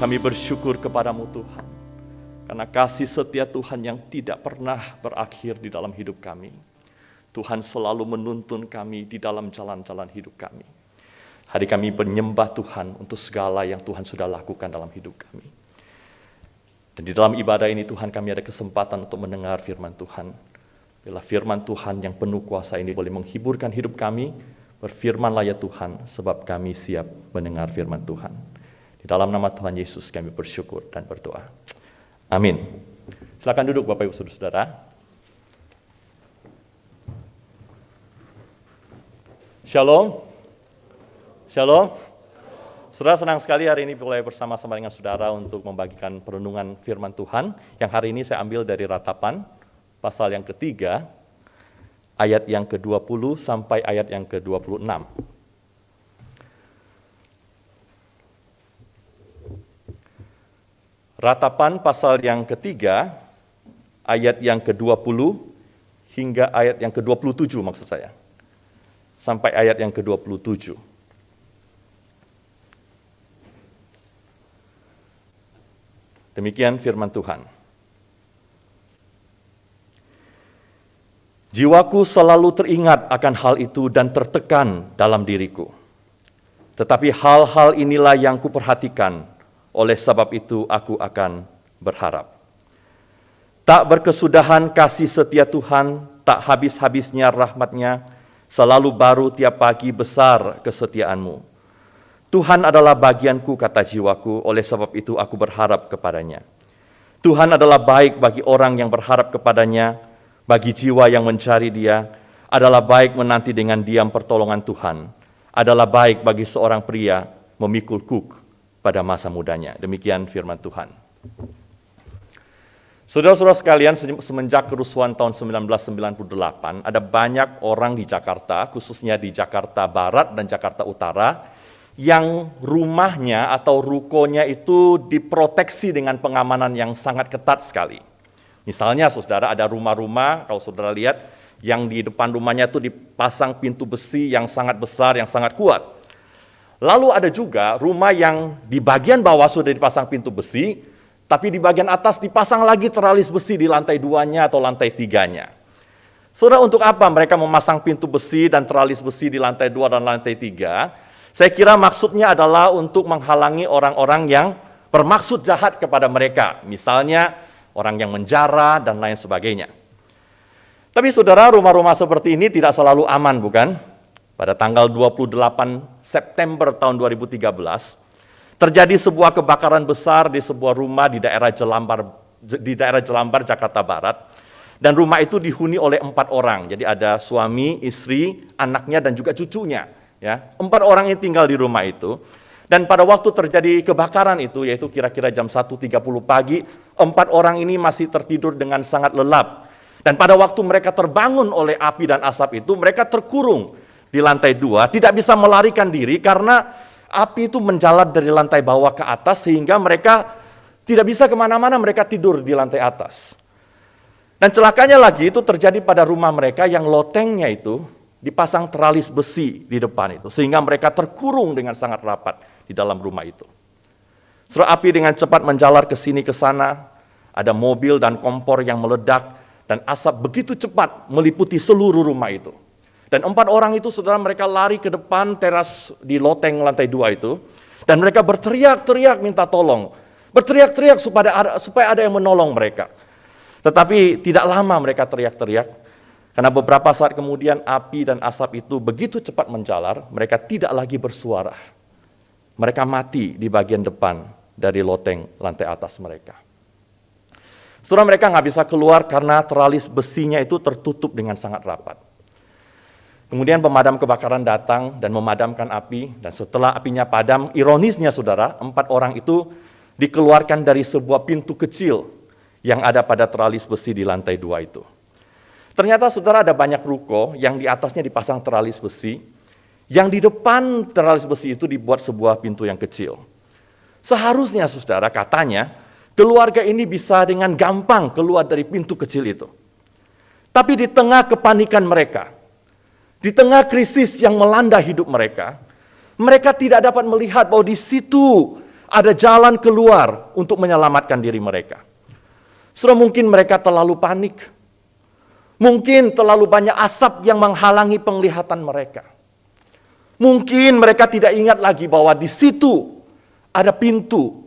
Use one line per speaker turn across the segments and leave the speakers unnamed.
Kami bersyukur kepadamu Tuhan, karena kasih setia Tuhan yang tidak pernah berakhir di dalam hidup kami. Tuhan selalu menuntun kami di dalam jalan-jalan hidup kami. Hari kami menyembah Tuhan untuk segala yang Tuhan sudah lakukan dalam hidup kami. Dan di dalam ibadah ini Tuhan, kami ada kesempatan untuk mendengar firman Tuhan. Bila firman Tuhan yang penuh kuasa ini boleh menghiburkan hidup kami, berfirmanlah ya Tuhan, sebab kami siap mendengar firman Tuhan. Di dalam nama Tuhan Yesus kami bersyukur dan berdoa. Amin. Silakan duduk Bapak Ibu Saudara. Shalom. Shalom. Saudara, senang sekali hari ini boleh bersama-sama dengan saudara untuk membagikan perenungan firman Tuhan. Yang hari ini saya ambil dari Ratapan, pasal yang ketiga, ayat yang ke-20 sampai ayat yang ke-26. Ratapan pasal yang ketiga, ayat yang ke-20 hingga ayat yang ke-27 maksud saya. Sampai ayat yang ke-27. Demikian firman Tuhan. Jiwaku selalu teringat akan hal itu dan tertekan dalam diriku. Tetapi hal-hal inilah yang kuperhatikan. Oleh sebab itu aku akan berharap. Tak berkesudahan kasih setia Tuhan, tak habis-habisnya rahmat-Nya, selalu baru tiap pagi besar kesetiaan-Mu. Tuhan adalah bagianku, kata jiwaku, oleh sebab itu aku berharap kepada-Nya. Tuhan adalah baik bagi orang yang berharap kepada-Nya, bagi jiwa yang mencari Dia, adalah baik menanti dengan diam pertolongan Tuhan, adalah baik bagi seorang pria memikul kuk pada masa mudanya. Demikian firman Tuhan. Saudara-saudara sekalian, semenjak kerusuhan tahun 1998, ada banyak orang di Jakarta, khususnya di Jakarta Barat dan Jakarta Utara, yang rumahnya atau rukonya itu diproteksi dengan pengamanan yang sangat ketat sekali. Misalnya, saudara, ada rumah-rumah, kalau saudara lihat, yang di depan rumahnya itu dipasang pintu besi yang sangat besar, yang sangat kuat. Lalu ada juga rumah yang di bagian bawah sudah dipasang pintu besi, tapi di bagian atas dipasang lagi teralis besi di lantai 2-nya atau lantai 3-nya. Saudara, untuk apa mereka memasang pintu besi dan teralis besi di lantai 2 dan lantai 3? Saya kira maksudnya adalah untuk menghalangi orang-orang yang bermaksud jahat kepada mereka. Misalnya orang yang menjara dan lain sebagainya. Tapi saudara, rumah-rumah seperti ini tidak selalu aman, bukan? Pada tanggal 28 September tahun 2013, terjadi sebuah kebakaran besar di sebuah rumah di daerah Jelambar, Jakarta Barat. Dan rumah itu dihuni oleh 4 orang. Jadi ada suami, istri, anaknya, dan juga cucunya. Ya, 4 orang yang tinggal di rumah itu. Dan pada waktu terjadi kebakaran itu, yaitu kira-kira jam 1.30 pagi, 4 orang ini masih tertidur dengan sangat lelap. Dan pada waktu mereka terbangun oleh api dan asap itu, mereka terkurung di lantai 2, tidak bisa melarikan diri karena api itu menjalar dari lantai bawah ke atas sehingga mereka tidak bisa kemana-mana, mereka tidur di lantai atas. Dan celakanya lagi itu terjadi pada rumah mereka yang lotengnya itu dipasang teralis besi di depan itu, sehingga mereka terkurung dengan sangat rapat di dalam rumah itu. Setelah api dengan cepat menjalar ke sini ke sana, ada mobil dan kompor yang meledak dan asap begitu cepat meliputi seluruh rumah itu. Dan 4 orang itu, saudara, mereka lari ke depan teras di loteng lantai 2 itu. Dan mereka berteriak-teriak minta tolong. Berteriak-teriak supaya ada yang menolong mereka. Tetapi tidak lama mereka teriak-teriak. Karena beberapa saat kemudian api dan asap itu begitu cepat menjalar, mereka tidak lagi bersuara. Mereka mati di bagian depan dari loteng lantai atas mereka. Saudara, mereka nggak bisa keluar karena teralis besinya itu tertutup dengan sangat rapat. Kemudian pemadam kebakaran datang dan memadamkan api, dan setelah apinya padam, ironisnya saudara, 4 orang itu dikeluarkan dari sebuah pintu kecil yang ada pada teralis besi di lantai 2 itu. Ternyata saudara, ada banyak ruko yang di atasnya dipasang teralis besi, yang di depan teralis besi itu dibuat sebuah pintu yang kecil. Seharusnya saudara, katanya, keluarga ini bisa dengan gampang keluar dari pintu kecil itu. Tapi di tengah kepanikan mereka, di tengah krisis yang melanda hidup mereka, mereka tidak dapat melihat bahwa di situ ada jalan keluar untuk menyelamatkan diri mereka. Saudara, mungkin mereka terlalu panik. Mungkin terlalu banyak asap yang menghalangi penglihatan mereka. Mungkin mereka tidak ingat lagi bahwa di situ ada pintu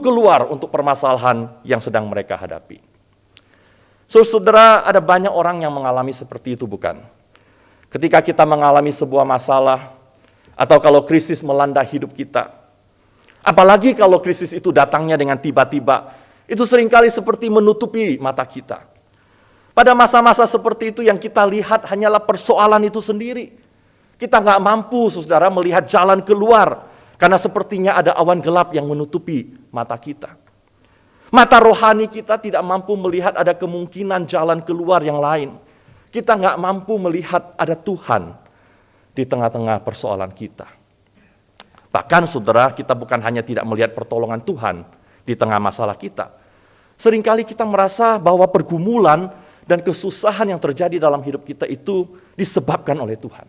keluar untuk permasalahan yang sedang mereka hadapi. Saudara, ada banyak orang yang mengalami seperti itu, bukan? Ketika kita mengalami sebuah masalah, atau kalau krisis melanda hidup kita, apalagi kalau krisis itu datangnya dengan tiba-tiba, itu seringkali seperti menutupi mata kita. Pada masa-masa seperti itu yang kita lihat hanyalah persoalan itu sendiri. Kita nggak mampu, saudara, melihat jalan keluar, karena sepertinya ada awan gelap yang menutupi mata kita. Mata rohani kita tidak mampu melihat ada kemungkinan jalan keluar yang lain. Kita nggak mampu melihat ada Tuhan di tengah-tengah persoalan kita. Bahkan saudara, kita bukan hanya tidak melihat pertolongan Tuhan di tengah masalah kita. Seringkali kita merasa bahwa pergumulan dan kesusahan yang terjadi dalam hidup kita itu disebabkan oleh Tuhan.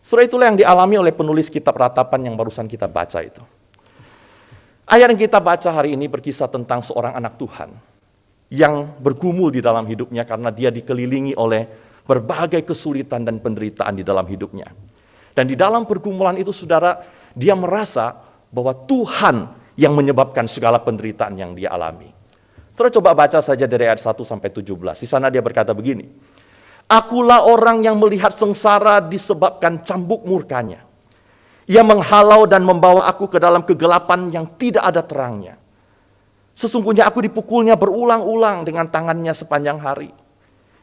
Saudara, itulah yang dialami oleh penulis kitab Ratapan yang barusan kita baca itu. Ayat yang kita baca hari ini berkisah tentang seorang anak Tuhan yang bergumul di dalam hidupnya karena dia dikelilingi oleh berbagai kesulitan dan penderitaan di dalam hidupnya. Dan di dalam pergumulan itu, saudara, dia merasa bahwa Tuhan yang menyebabkan segala penderitaan yang dia alami. Saudara, coba baca saja dari ayat 1 sampai 17. Di sana dia berkata begini, "Akulah orang yang melihat sengsara disebabkan cambuk murkanya. Ia menghalau dan membawa aku ke dalam kegelapan yang tidak ada terangnya. Sesungguhnya aku dipukulnya berulang-ulang dengan tangannya sepanjang hari.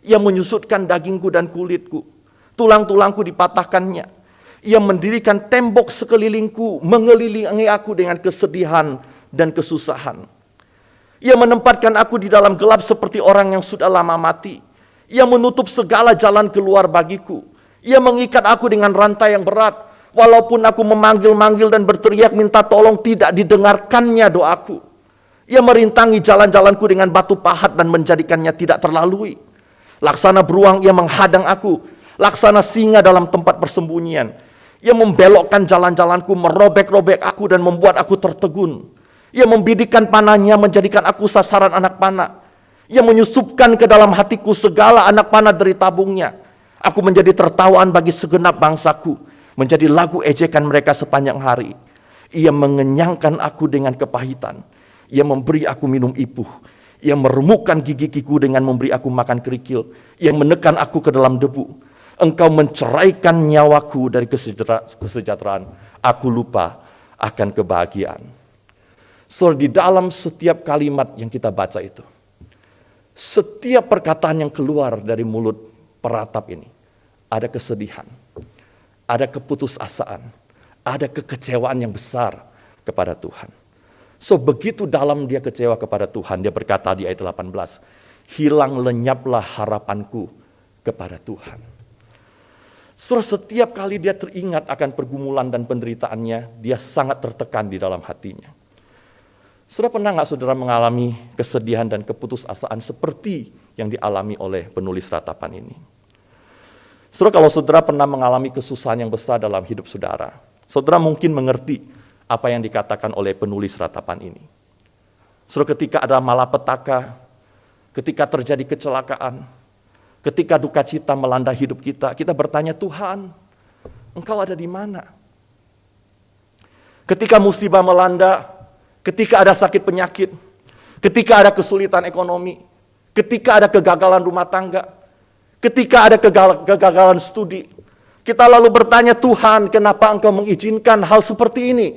Ia menyusutkan dagingku dan kulitku, tulang-tulangku dipatahkannya. Ia mendirikan tembok sekelilingku, mengelilingi aku dengan kesedihan dan kesusahan. Ia menempatkan aku di dalam gelap seperti orang yang sudah lama mati. Ia menutup segala jalan keluar bagiku. Ia mengikat aku dengan rantai yang berat. Walaupun aku memanggil-manggil dan berteriak minta tolong, tidak didengarkannya doaku. Ia merintangi jalan-jalanku dengan batu pahat dan menjadikannya tidak terlalui. Laksana beruang ia menghadang aku, laksana singa dalam tempat persembunyian. Ia membelokkan jalan-jalanku, merobek-robek aku dan membuat aku tertegun. Ia membidikkan panahnya, menjadikan aku sasaran anak panah. Ia menyusupkan ke dalam hatiku segala anak panah dari tabungnya. Aku menjadi tertawaan bagi segenap bangsaku, menjadi lagu ejekan mereka sepanjang hari. Ia mengenyangkan aku dengan kepahitan. Ia memberi aku minum ipuh. Ia meremukkan gigi-gigiku dengan memberi aku makan kerikil. Ia menekan aku ke dalam debu. Engkau menceraikan nyawaku dari kesejahteraan. Aku lupa akan kebahagiaan." So, di dalam setiap kalimat yang kita baca itu, setiap perkataan yang keluar dari mulut peratap ini, ada kesedihan, ada keputusasaan, ada kekecewaan yang besar kepada Tuhan. So, begitu dalam dia kecewa kepada Tuhan, dia berkata di ayat 18, "Hilang lenyaplah harapanku kepada Tuhan." So, setiap kali dia teringat akan pergumulan dan penderitaannya, dia sangat tertekan di dalam hatinya. Saudara, pernah nggak saudara mengalami kesedihan dan keputusasaan seperti yang dialami oleh penulis Ratapan ini? Saudara, kalau saudara pernah mengalami kesusahan yang besar dalam hidup saudara, saudara mungkin mengerti apa yang dikatakan oleh penulis Ratapan ini. Saudara, ketika ada malapetaka, ketika terjadi kecelakaan, ketika duka cita melanda hidup kita, kita bertanya, "Tuhan, Engkau ada di mana?" Ketika musibah melanda, ketika ada sakit penyakit, ketika ada kesulitan ekonomi, ketika ada kegagalan rumah tangga, ketika ada kegagalan studi, kita lalu bertanya, "Tuhan, kenapa Engkau mengizinkan hal seperti ini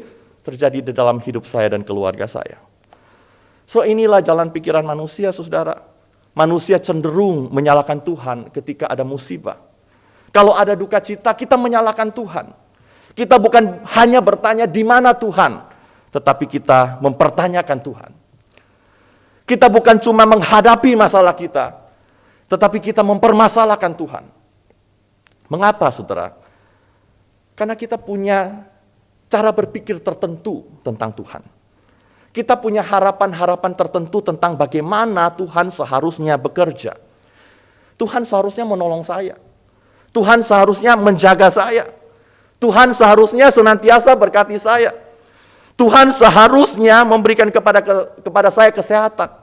terjadi di dalam hidup saya dan keluarga saya?" So, inilah jalan pikiran manusia, saudara. Manusia cenderung menyalahkan Tuhan ketika ada musibah. Kalau ada duka cita, kita menyalahkan Tuhan. Kita bukan hanya bertanya di mana Tuhan, tetapi kita mempertanyakan Tuhan. Kita bukan cuma menghadapi masalah kita, tetapi kita mempermasalahkan Tuhan. Mengapa, saudara? Karena kita punya cara berpikir tertentu tentang Tuhan. Kita punya harapan-harapan tertentu tentang bagaimana Tuhan seharusnya bekerja. Tuhan seharusnya menolong saya. Tuhan seharusnya menjaga saya. Tuhan seharusnya senantiasa berkati saya. Tuhan seharusnya memberikan kepada saya kesehatan.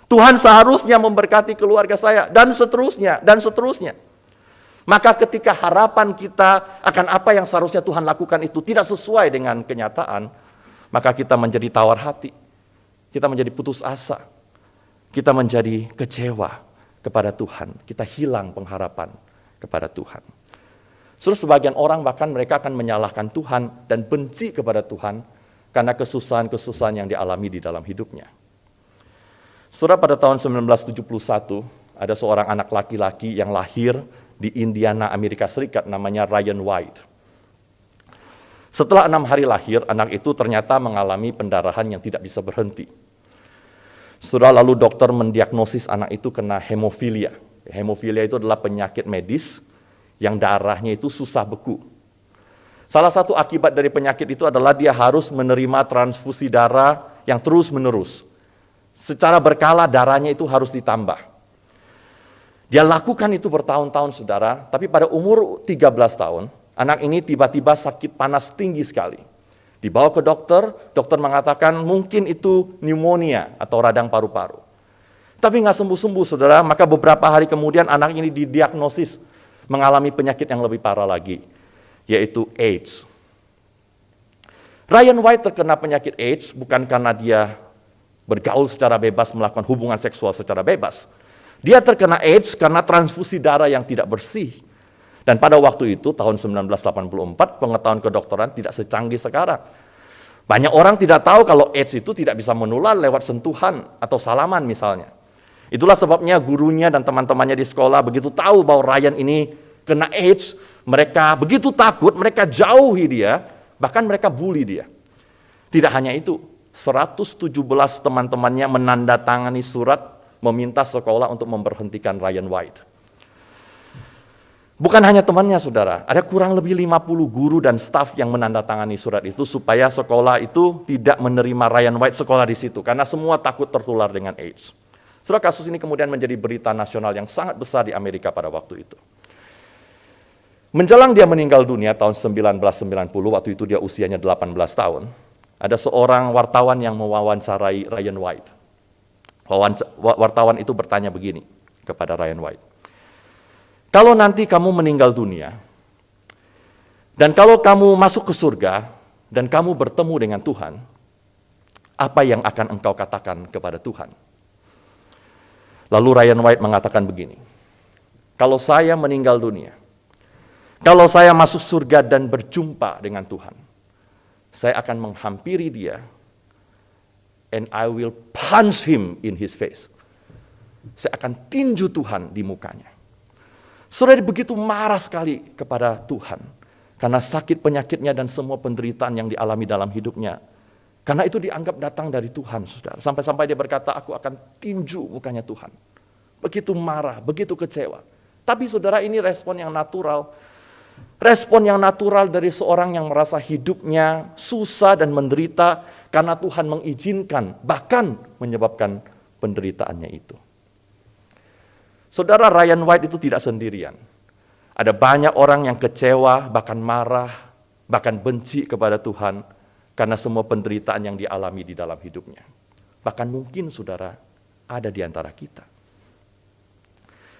Tuhan seharusnya memberkati keluarga saya, dan seterusnya, dan seterusnya. Maka ketika harapan kita akan apa yang seharusnya Tuhan lakukan itu tidak sesuai dengan kenyataan, maka kita menjadi tawar hati, kita menjadi putus asa, kita menjadi kecewa kepada Tuhan, kita hilang pengharapan kepada Tuhan. Sebagian orang bahkan mereka akan menyalahkan Tuhan dan benci kepada Tuhan karena kesusahan-kesusahan yang dialami di dalam hidupnya. Saudara, pada tahun 1971 ada seorang anak laki-laki yang lahir di Indiana, Amerika Serikat, namanya Ryan White. Setelah 6 hari lahir, anak itu ternyata mengalami pendarahan yang tidak bisa berhenti. Saudara, lalu dokter mendiagnosis anak itu kena hemofilia. Hemofilia itu adalah penyakit medis yang darahnya itu susah beku. Salah satu akibat dari penyakit itu adalah dia harus menerima transfusi darah yang terus-menerus. Secara berkala darahnya itu harus ditambah. Dia lakukan itu bertahun-tahun, saudara, tapi pada umur 13 tahun, anak ini tiba-tiba sakit panas tinggi sekali. Dibawa ke dokter, dokter mengatakan mungkin itu pneumonia atau radang paru-paru. Tapi nggak sembuh-sembuh, saudara, maka beberapa hari kemudian anak ini didiagnosis mengalami penyakit yang lebih parah lagi, yaitu AIDS. Ryan White terkena penyakit AIDS bukan karena dia bergaul secara bebas, melakukan hubungan seksual secara bebas. Dia terkena AIDS karena transfusi darah yang tidak bersih. Dan pada waktu itu, tahun 1984, pengetahuan kedokteran tidak secanggih sekarang. Banyak orang tidak tahu kalau AIDS itu tidak bisa menular lewat sentuhan atau salaman misalnya. Itulah sebabnya gurunya dan teman-temannya di sekolah begitu tahu bahwa Ryan ini kena AIDS, mereka begitu takut, mereka jauhi dia, bahkan mereka bully dia. Tidak hanya itu, 117 teman-temannya menandatangani surat meminta sekolah untuk memberhentikan Ryan White. Bukan hanya temannya, saudara, ada kurang lebih 50 guru dan staf yang menandatangani surat itu supaya sekolah itu tidak menerima Ryan White sekolah di situ, karena semua takut tertular dengan AIDS. Saudara, kasus ini kemudian menjadi berita nasional yang sangat besar di Amerika pada waktu itu. Menjelang dia meninggal dunia tahun 1990, waktu itu dia usianya 18 tahun, ada seorang wartawan yang mewawancarai Ryan White. Wartawan itu bertanya begini kepada Ryan White. Kalau nanti kamu meninggal dunia, dan kalau kamu masuk ke surga, dan kamu bertemu dengan Tuhan, apa yang akan engkau katakan kepada Tuhan? Lalu Ryan White mengatakan begini, kalau saya meninggal dunia, kalau saya masuk surga dan berjumpa dengan Tuhan, saya akan menghampiri dia, and I will punch him in his face. Saya akan tinju Tuhan di mukanya. Saudara begitu marah sekali kepada Tuhan karena sakit penyakitnya dan semua penderitaan yang dialami dalam hidupnya. Karena itu dianggap datang dari Tuhan, saudara. Sampai-sampai dia berkata, aku akan tinju mukanya Tuhan. Begitu marah, begitu kecewa. Tapi saudara, ini respon yang natural. Respon yang natural dari seorang yang merasa hidupnya susah dan menderita karena Tuhan mengizinkan, bahkan menyebabkan penderitaannya itu. Saudara, Ryan White itu tidak sendirian. Ada banyak orang yang kecewa, bahkan marah, bahkan benci kepada Tuhan karena semua penderitaan yang dialami di dalam hidupnya. Bahkan mungkin, saudara, ada di antara kita.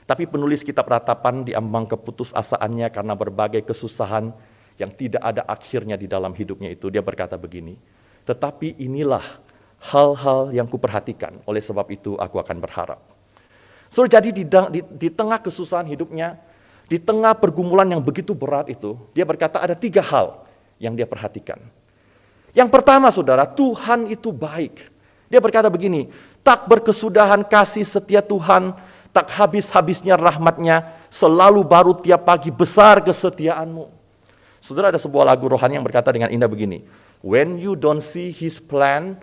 Tapi penulis kitab Ratapan diambang keputusasaannya karena berbagai kesusahan yang tidak ada akhirnya di dalam hidupnya itu. Dia berkata begini, tetapi inilah hal-hal yang kuperhatikan, oleh sebab itu aku akan berharap. So, jadi di tengah kesusahan hidupnya, di tengah pergumulan yang begitu berat itu, dia berkata ada 3 hal yang dia perhatikan. Yang pertama, saudara, Tuhan itu baik. Dia berkata begini, tak berkesudahan kasih setia Tuhan, tak habis-habisnya rahmatnya, selalu baru tiap pagi, besar kesetiaanmu. Saudara, ada sebuah lagu rohani yang berkata dengan indah begini, when you don't see his plan,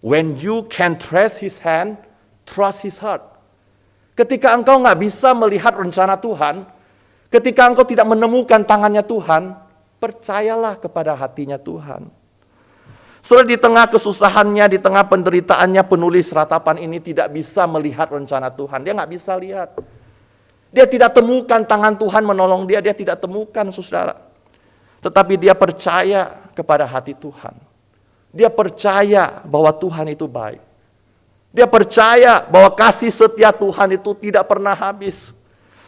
when you can trace his hand, trust his heart. Ketika engkau nggak bisa melihat rencana Tuhan, ketika engkau tidak menemukan tangannya Tuhan, percayalah kepada hatinya Tuhan. Saudara, di tengah kesusahannya, di tengah penderitaannya, penulis Ratapan ini tidak bisa melihat rencana Tuhan. Dia nggak bisa lihat. Dia tidak temukan tangan Tuhan menolong dia tidak temukan, saudara. Tetapi dia percaya kepada hati Tuhan. Dia percaya bahwa Tuhan itu baik. Dia percaya bahwa kasih setia Tuhan itu tidak pernah habis.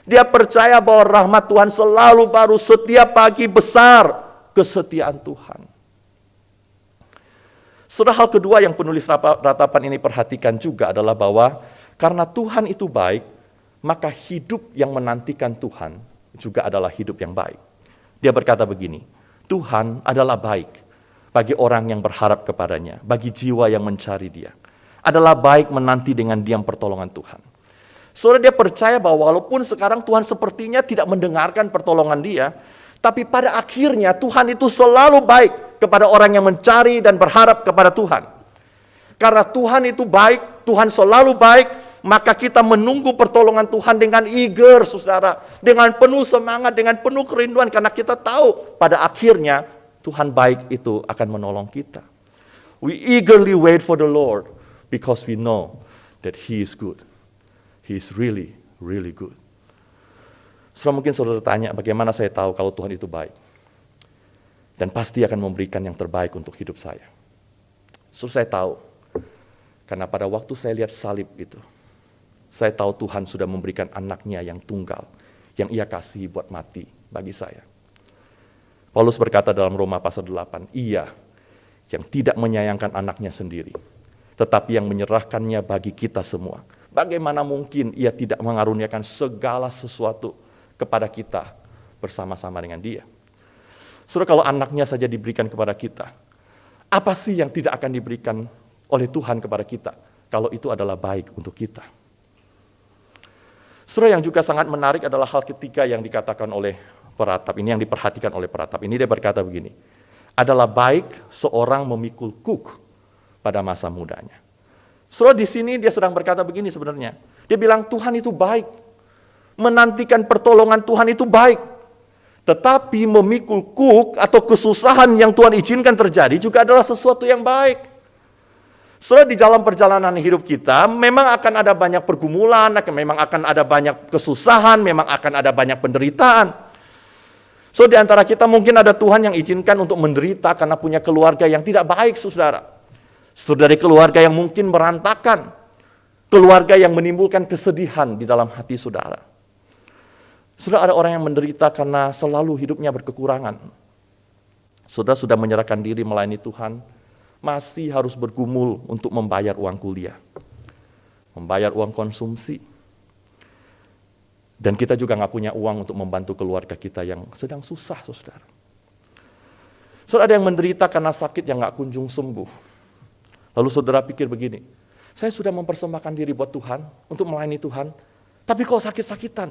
Dia percaya bahwa rahmat Tuhan selalu baru setiap pagi, besar kesetiaan Tuhan. Saudara, hal kedua yang penulis ratapan ini perhatikan juga adalah bahwa karena Tuhan itu baik, maka hidup yang menantikan Tuhan juga adalah hidup yang baik. Dia berkata begini, Tuhan adalah baik bagi orang yang berharap kepadanya, bagi jiwa yang mencari Dia. Adalah baik menanti dengan diam pertolongan Tuhan. Saudara, dia percaya bahwa walaupun sekarang Tuhan sepertinya tidak mendengarkan pertolongan dia, tapi pada akhirnya Tuhan itu selalu baik kepada orang yang mencari dan berharap kepada Tuhan. Karena Tuhan itu baik, Tuhan selalu baik, maka kita menunggu pertolongan Tuhan dengan eager, saudara. Dengan penuh semangat, dengan penuh kerinduan, karena kita tahu pada akhirnya Tuhan baik itu akan menolong kita. We eagerly wait for the Lord because we know that He is good. He is really, really good. Saudara, mungkin saudara tanya, bagaimana saya tahu kalau Tuhan itu baik? Dan pasti akan memberikan yang terbaik untuk hidup saya. Saudara, saya tahu, karena pada waktu saya lihat salib itu, saya tahu Tuhan sudah memberikan anaknya yang tunggal, yang Ia kasih buat mati bagi saya. Paulus berkata dalam Roma pasal 8, Ia yang tidak menyayangkan anaknya sendiri, tetapi yang menyerahkannya bagi kita semua. Bagaimana mungkin Ia tidak mengaruniakan segala sesuatu kepada kita bersama-sama dengan Dia? Saudara, kalau anaknya saja diberikan kepada kita, apa sih yang tidak akan diberikan oleh Tuhan kepada kita kalau itu adalah baik untuk kita? Saudara, yang juga sangat menarik adalah hal ketiga yang dikatakan oleh peratap ini, yang diperhatikan oleh peratap ini. Dia berkata begini, adalah baik seorang memikul kuk pada masa mudanya. Saudara, di sini dia sedang berkata begini sebenarnya. Dia bilang Tuhan itu baik. Menantikan pertolongan Tuhan itu baik. Tetapi memikul kuk atau kesusahan yang Tuhan izinkan terjadi juga adalah sesuatu yang baik. Saudara, di dalam perjalanan hidup kita memang akan ada banyak pergumulan, memang akan ada banyak kesusahan, memang akan ada banyak penderitaan. So, di antara kita mungkin ada Tuhan yang izinkan untuk menderita karena punya keluarga yang tidak baik, saudara. Saudara, dari keluarga yang mungkin berantakan, keluarga yang menimbulkan kesedihan di dalam hati saudara. Saudara, ada orang yang menderita karena selalu hidupnya berkekurangan. Saudara sudah menyerahkan diri melayani Tuhan, masih harus bergumul untuk membayar uang kuliah, membayar uang konsumsi. Dan kita juga nggak punya uang untuk membantu keluarga kita yang sedang susah, saudara. Saudara, ada yang menderita karena sakit yang nggak kunjung sembuh. Lalu saudara pikir begini, saya sudah mempersembahkan diri buat Tuhan, untuk melayani Tuhan, tapi kok sakit-sakitan,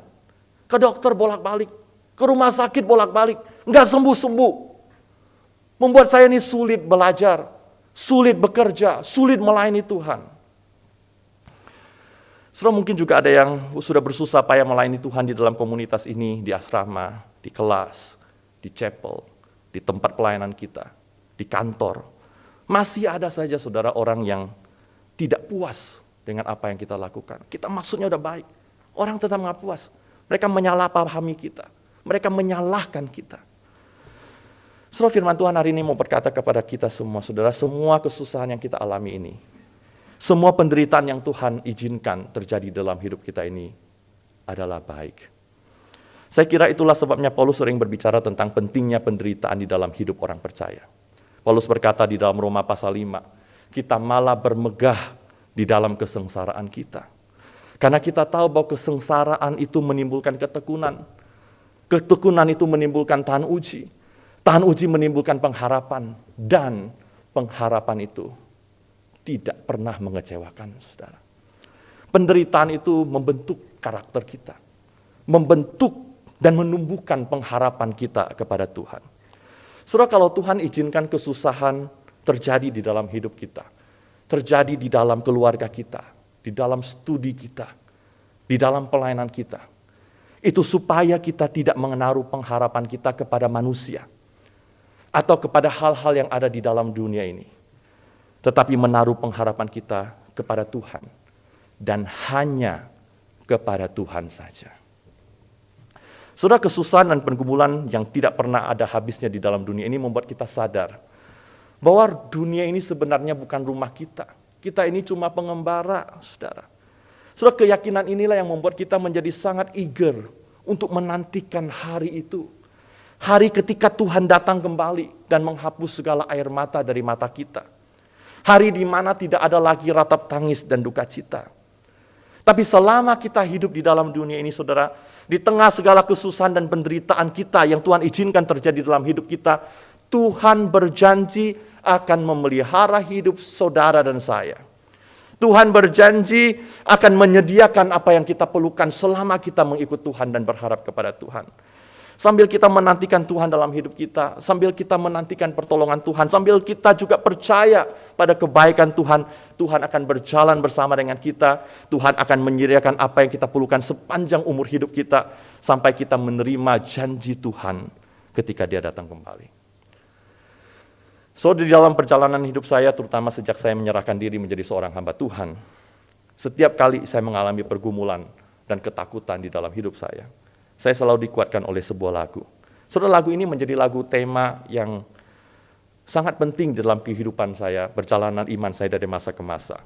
ke dokter bolak-balik, ke rumah sakit bolak-balik, nggak sembuh-sembuh. Membuat saya ini sulit belajar, sulit bekerja, sulit melayani Tuhan. Saudara, mungkin juga ada yang sudah bersusah payah melayani Tuhan di dalam komunitas ini, di asrama, di kelas, di chapel, di tempat pelayanan kita, di kantor. Masih ada saja saudara orang yang tidak puas dengan apa yang kita lakukan. Kita maksudnya udah baik, orang tetap nggak puas. Mereka menyalahpahami kita, mereka menyalahkan kita. Saudara, firman Tuhan hari ini mau berkata kepada kita semua, saudara, semua kesusahan yang kita alami ini, semua penderitaan yang Tuhan izinkan terjadi dalam hidup kita ini adalah baik. Saya kira itulah sebabnya Paulus sering berbicara tentang pentingnya penderitaan di dalam hidup orang percaya. Paulus berkata di dalam Roma pasal 5, kita malah bermegah di dalam kesengsaraan kita. Karena kita tahu bahwa kesengsaraan itu menimbulkan ketekunan. Ketekunan itu menimbulkan tahan uji. Tahan uji menimbulkan pengharapan. Dan pengharapan itu tidak pernah mengecewakan, saudara. Penderitaan itu membentuk karakter kita. Membentuk dan menumbuhkan pengharapan kita kepada Tuhan. Saudara, kalau Tuhan izinkan kesusahan terjadi di dalam hidup kita, terjadi di dalam keluarga kita, di dalam studi kita, di dalam pelayanan kita, itu supaya kita tidak menaruh pengharapan kita kepada manusia atau kepada hal-hal yang ada di dalam dunia ini, tetapi menaruh pengharapan kita kepada Tuhan dan hanya kepada Tuhan saja. Saudara, kesusahan dan pergumulan yang tidak pernah ada habisnya di dalam dunia ini membuat kita sadar Bahwa dunia ini sebenarnya bukan rumah kita. Kita ini cuma pengembara, saudara. Saudara, keyakinan inilah yang membuat kita menjadi sangat eager untuk menantikan hari itu. Hari ketika Tuhan datang kembali dan menghapus segala air mata dari mata kita. Hari di mana tidak ada lagi ratap tangis dan duka cita. Tapi selama kita hidup di dalam dunia ini, saudara, di tengah segala kesusahan dan penderitaan kita yang Tuhan izinkan terjadi dalam hidup kita, Tuhan berjanji akan memelihara hidup saudara dan saya. Tuhan berjanji akan menyediakan apa yang kita perlukan selama kita mengikut Tuhan dan berharap kepada Tuhan. Sambil kita menantikan Tuhan dalam hidup kita, sambil kita menantikan pertolongan Tuhan, sambil kita juga percaya pada kebaikan Tuhan, Tuhan akan berjalan bersama dengan kita, Tuhan akan menyediakan apa yang kita perlukan sepanjang umur hidup kita, sampai kita menerima janji Tuhan ketika Dia datang kembali. So, di dalam perjalanan hidup saya, terutama sejak saya menyerahkan diri menjadi seorang hamba Tuhan, setiap kali saya mengalami pergumulan dan ketakutan di dalam hidup saya selalu dikuatkan oleh sebuah lagu. Saudara, lagu ini menjadi lagu tema yang sangat penting di dalam kehidupan saya, perjalanan iman saya dari masa ke masa.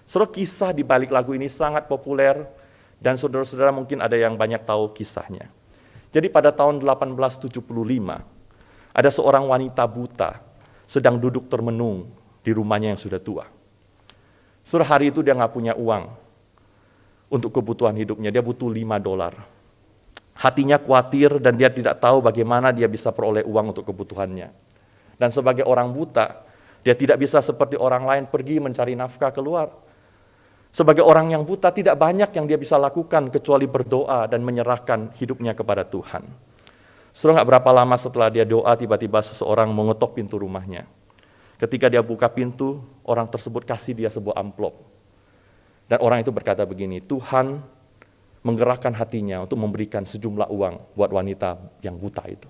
Saudara, kisah di balik lagu ini sangat populer, dan saudara-saudara mungkin ada yang banyak tahu kisahnya. Jadi pada tahun 1875, ada seorang wanita buta sedang duduk termenung di rumahnya yang sudah tua. Saudara, hari itu dia nggak punya uang untuk kebutuhan hidupnya, dia butuh $5. Hatinya khawatir dan dia tidak tahu bagaimana dia bisa peroleh uang untuk kebutuhannya. Dan sebagai orang buta, dia tidak bisa seperti orang lain pergi mencari nafkah keluar. Sebagai orang yang buta, tidak banyak yang dia bisa lakukan kecuali berdoa dan menyerahkan hidupnya kepada Tuhan. Setelah nggak berapa lama setelah dia doa, tiba-tiba seseorang mengetok pintu rumahnya. Ketika dia buka pintu, orang tersebut kasih dia sebuah amplop. Dan orang itu berkata begini, Tuhan menggerakkan hatinya untuk memberikan sejumlah uang buat wanita yang buta itu.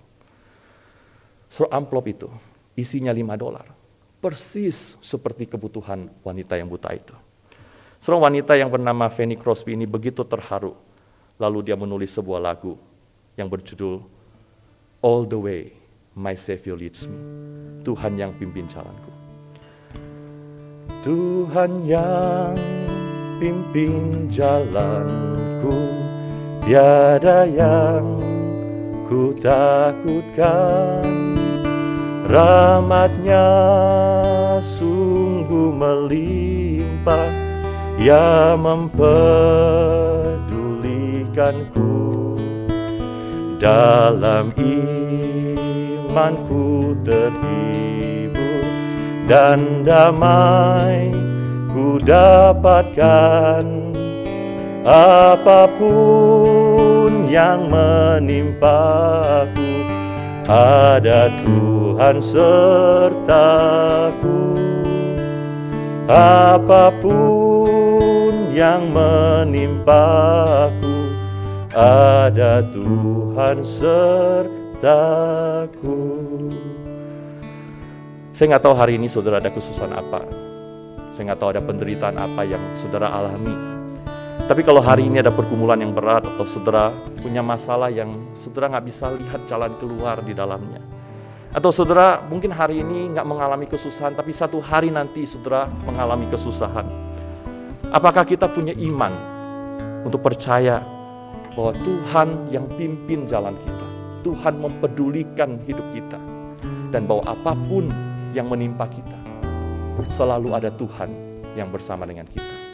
Amplop itu isinya $5, persis seperti kebutuhan wanita yang buta itu. Seorang wanita yang bernama Fanny Crosby ini begitu terharu, lalu dia menulis sebuah lagu yang berjudul All the Way My Savior Leads Me. Tuhan yang pimpin jalanku. Tuhan yang pimpin jalanku, tiada yang ku takutkan. Rahmat-Nya sungguh melimpah, Ia mempedulikanku. Dalam imanku terhibur dan damai ku dapatkan. Apapun yang menimpaku, ada Tuhan sertaku. Apapun yang menimpaku, ada Tuhan sertaku. Saya nggak tahu hari ini saudara ada kesusahan apa. Saya nggak tahu ada penderitaan apa yang saudara alami. Tapi kalau hari ini ada pergumulan yang berat, atau saudara punya masalah yang saudara nggak bisa lihat jalan keluar di dalamnya, atau saudara mungkin hari ini nggak mengalami kesusahan, tapi satu hari nanti saudara mengalami kesusahan, apakah kita punya iman untuk percaya bahwa Tuhan yang pimpin jalan kita, Tuhan mempedulikan hidup kita, dan bahwa apapun yang menimpa kita, selalu ada Tuhan yang bersama dengan kita.